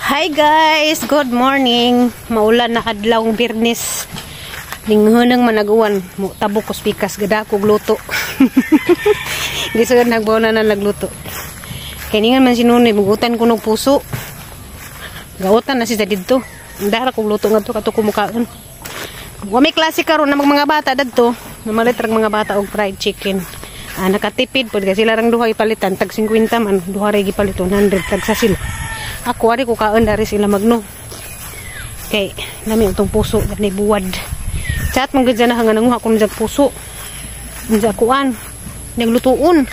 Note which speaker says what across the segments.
Speaker 1: Hi guys, good morning. Maulan na adlawng Biyernes. Ninghunang managuan mo tabok ko pikas gada ko gluto. Gisun nagbaw na nagluto. Kaningan man sinunay mugutan ko ng puso. Gawatan na siya didto. Ndara ko gluto ngadto kato ko mukaon. Wa may klase karon na mga bata dadto. Namalit rag mga bata og fried chicken. Nakatipid pod kasi larang duha ipalitan tag 50 man duha ra gipaliton 100 tag sa sila. Ako ari ko kaon dari sila magno. Kay nami utong puso ni buwad. Chat man gud na hangananguha ko ng puso. Unsa kuan naglutuon.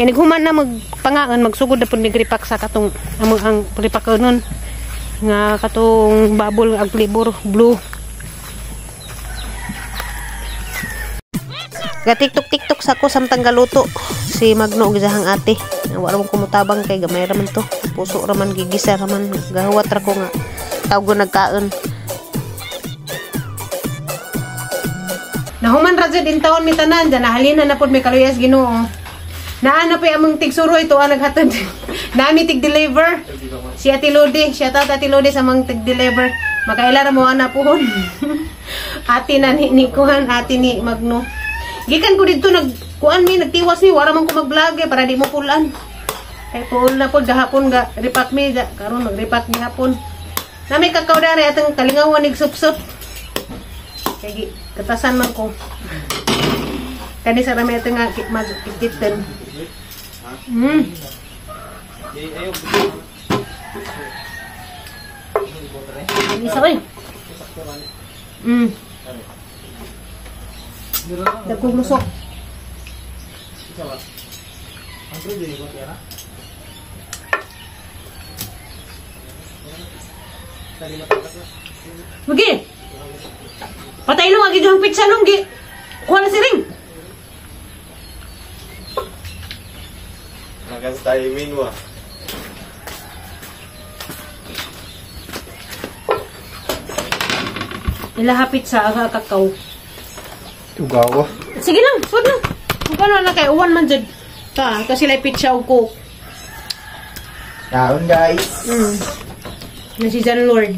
Speaker 1: Kay naghuman na magpangaan magsugod na pud ni gripak sa katong ang ripakonon nga katong babol ag flavor blue. Gatiktok-tiktok sa ko samtang galuto si Magno og isang ate. Wala man kumutabang kay gamay raman to. Puso raman gigisa raman gahuwat ra ko nga tawgo nagkaon. Nahuman ra jud in taon mi tanan dyan nahalina na pud may kaluyas Ginoo. Naana pa among tigsuro ito ang naghatod. Nami tig-deliver. Si Ate Lodi, siya tata Ate Lodi sa mang tig-deliver. Makaila ra mo ana puhon. Ate na ni kuhan, ate ni Magno. Gikan ko dito nagkuan mi nagtiwas mi wala man ko mag-vlog para di mo pulan. Kay pul na pod gahapon ga repack mi karon mag-repack mi hapon. Nami kakao dare atong kalingawan nig sup-sup. Kay katasan man ko. Kani sa rami atong mag-kitten. Isa oi. Dagkong lusok. Magi. Patay lo agi jang pizza nunggi. Kuha na si Ring.
Speaker 2: Nagas timing mo.
Speaker 1: Ilaha pizza aga kakao.
Speaker 2: Tugawa.
Speaker 1: Sige lang, food lang. Kung ano na kay uwan man dyan. Kasi like pizza o coke.
Speaker 2: Kaon guys.
Speaker 1: Na si John Lord.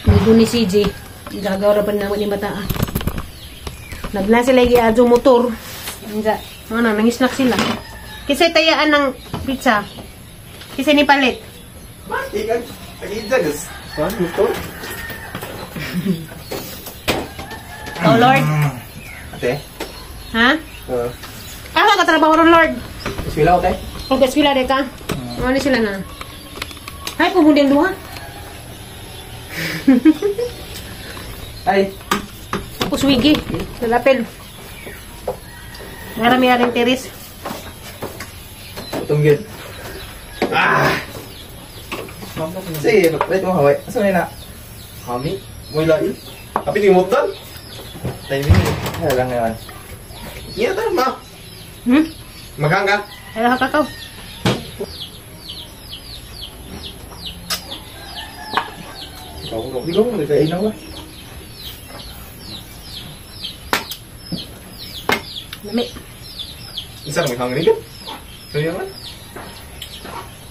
Speaker 1: Nandun ni CJ. Gagawa pa naman ni Bata. Nagla sila i-adyo motor. Nangisnak sila. Kasi tayaan ng pizza. Kasi ni palit.
Speaker 2: Ikan. Pag-idya guys. Saan motor?
Speaker 1: Oh Lord.
Speaker 2: Ate?
Speaker 1: Ha? Ako katrabaho ron Lord.
Speaker 2: Eskwela ko te?
Speaker 1: Okay, eskwela de ka. Ano sila na? Ay, pumunding duha.
Speaker 2: Ay.
Speaker 1: Puswigi. Lalapel. Marami rin teris.
Speaker 2: Utong yun. Sige, wait mo haway. Asa na na? Kami? May lain? Tapi di motor? Timing. Kaya lang ngayon. Iya tayo ma. Magang ka?
Speaker 1: Ayaw kakao.
Speaker 2: Ikaw mo, nagkainaw ba?
Speaker 1: Lami.
Speaker 2: Isa may hangin ka? Kaya nga?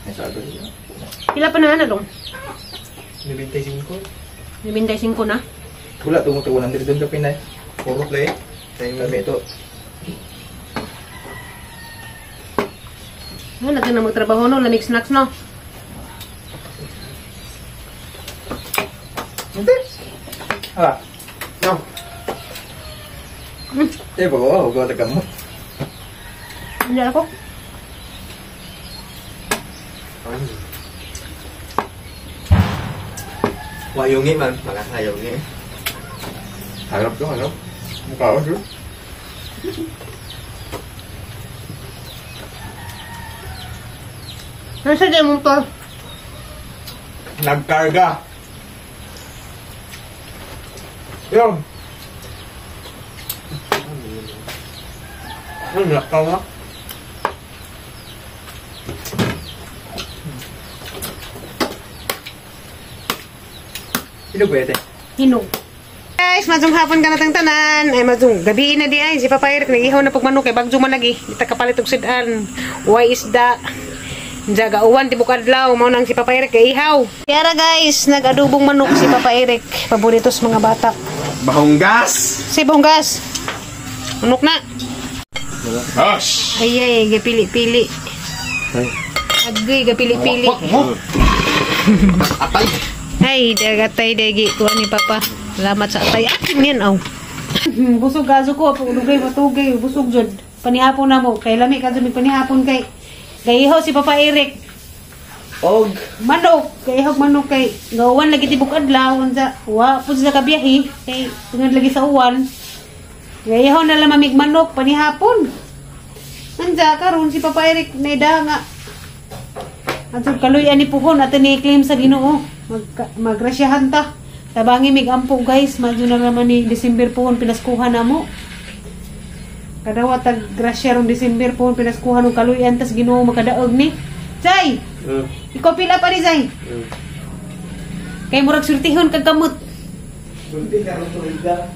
Speaker 2: Ay, sabi niya.
Speaker 1: Pila pa na dong?
Speaker 2: 95.
Speaker 1: 95 na?
Speaker 2: Wala, tumutugunan dito doon ka pinay. Puro play. Kami ito.
Speaker 1: Natin na magtrabaho no, lamig snacks no.
Speaker 2: Hindi. Hala. No. Eh, bawa, huwag ka mo.
Speaker 1: Hindi ako.
Speaker 2: Wayungi man, makakayungi. Harap ko, ano? Mukha ko siya.
Speaker 1: Nasa dyan mo to?
Speaker 2: Nagkarga. Yung. Ano, nakaw nga? Hinog ba yate?
Speaker 1: Hinog. Guys, mazong hapon ka natang tanan. Ay, mazong gabi na di ay. Si Papayr, nag-ihaw na pagmanok. Kay bagjo man lagi. Ita kapalit og sidan. Uway isda. Jaga uwan tibok adlaw mao nang si Papa Eric kay ihaw. Kaya guys, nag-adubong manok si Papa Eric, paborito sa mga bata.
Speaker 2: Bahong gas.
Speaker 1: Si Bonggas. Manok na.
Speaker 2: Gosh.
Speaker 1: Ay gapili-pili. Agay gapili-pili.
Speaker 2: Atay.
Speaker 1: Ay, dagatay dagi tuwa ni Papa. Salamat sa atay. Akin yan aw. Busog gaso ko dugay matugay busog jud. Panihapon na mo kay lami kadto mi panihapon kay gayiho si Papa Eric.
Speaker 2: Og
Speaker 1: Manok, kay ihog manok kay gawan lagi tibok adlaw unsa wa pud sa kabiyahe kay tungod lagi sa uwan. Gayiho na lang mamig manok panihapon. Anja karon si Papa Eric naida nga atong kaluyan ni puhon ato ni claim sa Ginoo. Magrasyahan ta. Tabangi mig ampo guys, madyo na naman ni December puhon pinaskuhan namo. Kadawa tag grasya rong December po pinaskuhan ng kaluyan tas Ginoo makadaog ni. Jay. Ikaw pila pa ni Jay. Kay murag sultihon kag kamot.
Speaker 2: Bunti ka ron tuliga.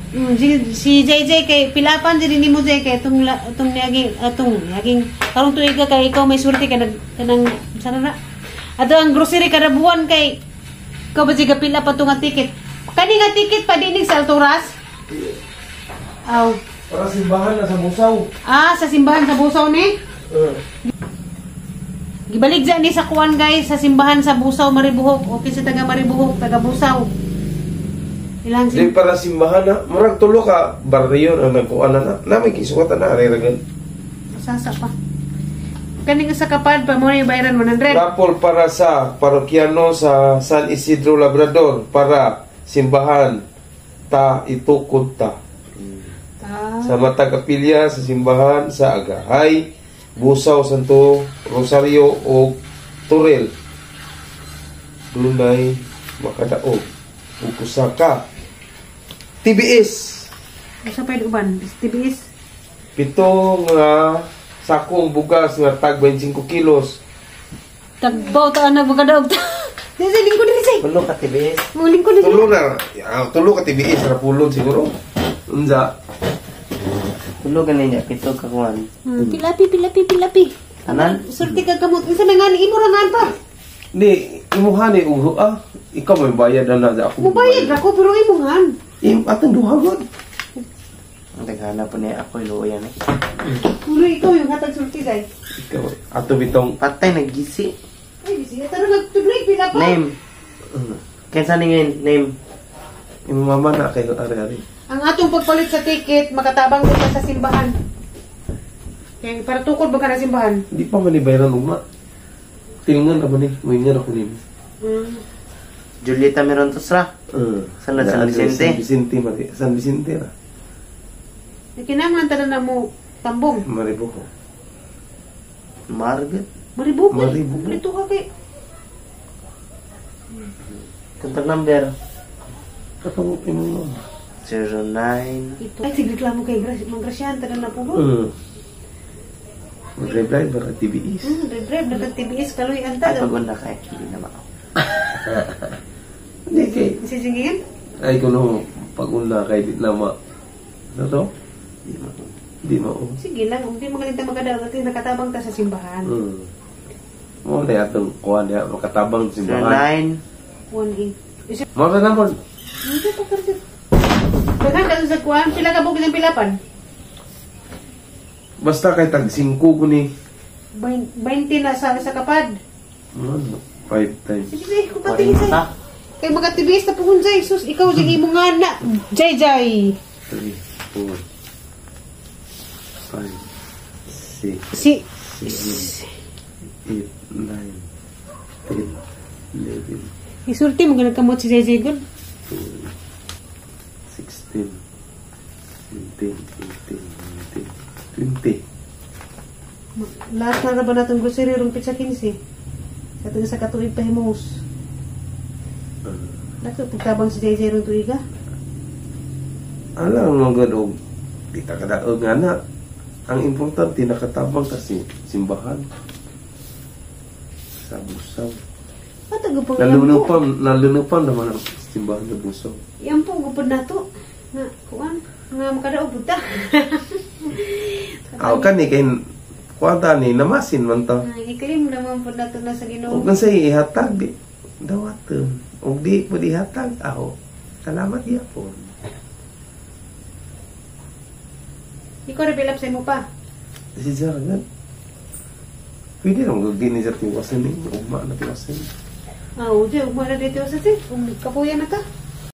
Speaker 1: Si Jay kay pilapan diri nimo Jay kay atong naging karong tuiga kay ikaw may sulti ka kanang sana na. Ato ang grocery kada buwan kay ikaw ba siga pila pa to nga ticket. Kani nga ticket pa dinig sa Alturas? Aw.
Speaker 2: Para simbahan na sa Busaw.
Speaker 1: Sa simbahan sa Busaw ni? Gibaligya ni sa kuwan guys, sa simbahan sa Busaw, Maribuhok. Okay sa taga Maribuhok, taga Busaw. Ilang
Speaker 3: Di para simbahan na, murag tulo ka barrio na nagkuan na may kisuwatan na ariragan.
Speaker 1: Sasa pa. Kani nga sa kapad pa mo ni bayaran 100.
Speaker 3: Rapol para sa parokyano sa San Isidro Labrador para simbahan ta itukod ta. Sa mata kapilya sa simbahan sa Agahay, Busaw, Santo Rosario o Turel. Dunay makadaog. Ukusaka. TBS.
Speaker 1: Sa pwede uban, TBS.
Speaker 3: Pito nga sakong bugas nga tag 25 kilos.
Speaker 1: Tagbaw ta na bagadaog ta. Dili lingkod dili say.
Speaker 2: Pulo ka TBS.
Speaker 1: Mo lingkod dili.
Speaker 3: Tulo ka TBS ra pulon siguro. Unsa?
Speaker 2: Pulo ganin niya pito ka kuan.
Speaker 1: Pilapi.
Speaker 2: Tanan?
Speaker 1: Surti ka kamot. Unsa may ngani imo ra ngan pa?
Speaker 3: Di imuhani uho ikaw may bayad na sa ako.
Speaker 1: Mubayad ako pero imo ngan.
Speaker 3: Atong duha gud.
Speaker 2: Ang taghana po niya ako iluoyan eh.
Speaker 1: Pulo ikaw yung hatag surti day.
Speaker 3: Ikaw ato bitong
Speaker 2: Patay naggisi.
Speaker 1: Ay bisi tara nagtuloy pila pa.
Speaker 2: Name. Kensa ni ngayon? Name.
Speaker 3: imong mama na kay ari-ari.
Speaker 1: Ang atong pagpalit sa ticket, makatabang kita sa simbahan. Kaya para tukod ba ka na simbahan?
Speaker 3: Di pa man ni bayaran ugma. Tingan ra man ni, moingan ako nimo.
Speaker 2: Julieta Merontos ra. San
Speaker 3: San
Speaker 2: Vicente.
Speaker 3: San Vicente ra.
Speaker 1: Kinahanglan tanan na mo tambong.
Speaker 3: Maribuko.
Speaker 2: Margaret.
Speaker 1: Maribuko.
Speaker 3: Maribuko.
Speaker 1: Dito ka kay.
Speaker 2: Contact number.
Speaker 3: Katong imong mama.
Speaker 2: 09.
Speaker 1: Ito. Ay, sige reklamo kay Mangrasyan, tanan na po mo.
Speaker 3: Mag-drive ra TBS.
Speaker 1: Drive na TBS kaloy
Speaker 2: Ay,
Speaker 1: anta.
Speaker 2: pag-una ka. Hindi na mao.
Speaker 3: Hindi kay
Speaker 1: Sisingin?
Speaker 3: ay kuno pag-una kay di na ma. Ano to? Di mao.
Speaker 1: Sige lang, hindi magalinta magadaw natin nakatabang ta sa simbahan.
Speaker 3: Mo na atong kuan ya makatabang sa simbahan.
Speaker 1: 1-8.
Speaker 3: Mo na naman.
Speaker 1: Hindi pa kasi. Dagan ka sa kuan, pila ka bukid ng pilapan?
Speaker 3: Basta kay tag 5 ko ni
Speaker 1: 20 na sa kapad.
Speaker 3: 5 times.
Speaker 1: Sige, ko pati say.
Speaker 2: 40.
Speaker 1: Kay mga TBS na puhon say, sus ikaw jig imo nga na. Jay.
Speaker 3: 3, 4, 5, 6,
Speaker 1: Si
Speaker 3: 8, 9, 10, 11,
Speaker 1: isulti mo ganag kamot si Jay good.
Speaker 3: 16, 17, 18, 19, 20.
Speaker 1: Lahat na ba natong grocery rong pizza 15? Katong sa katuig pahimos. Dato pagtabang si Jay rong tuiga.
Speaker 3: Alam mo gadog. Di ta kadaog nga na. Ang importante nakatabang kasi simbahan. Sa Busaw.
Speaker 1: Patago po
Speaker 3: Nalunupan naman ang simbahan sa Busaw.
Speaker 1: yan po gupod na to. Nga kuan nga makadaog buta.
Speaker 3: Aw kan ni kay kuwanta ni namasin man to.
Speaker 1: Iklim naman po na ito na sa Ginoo.
Speaker 3: Ug sa ihatag di dawaton. Ug di po dihatag ako. Salamat gyapon.
Speaker 1: Ikaw rebilap sa mo pa.
Speaker 3: Si Jargan. Pwede lang gud din ni Jargan tiwasan ni ugma na tiwasan.
Speaker 1: Ah, uje, umara dito sa ti. Kapuya na ka.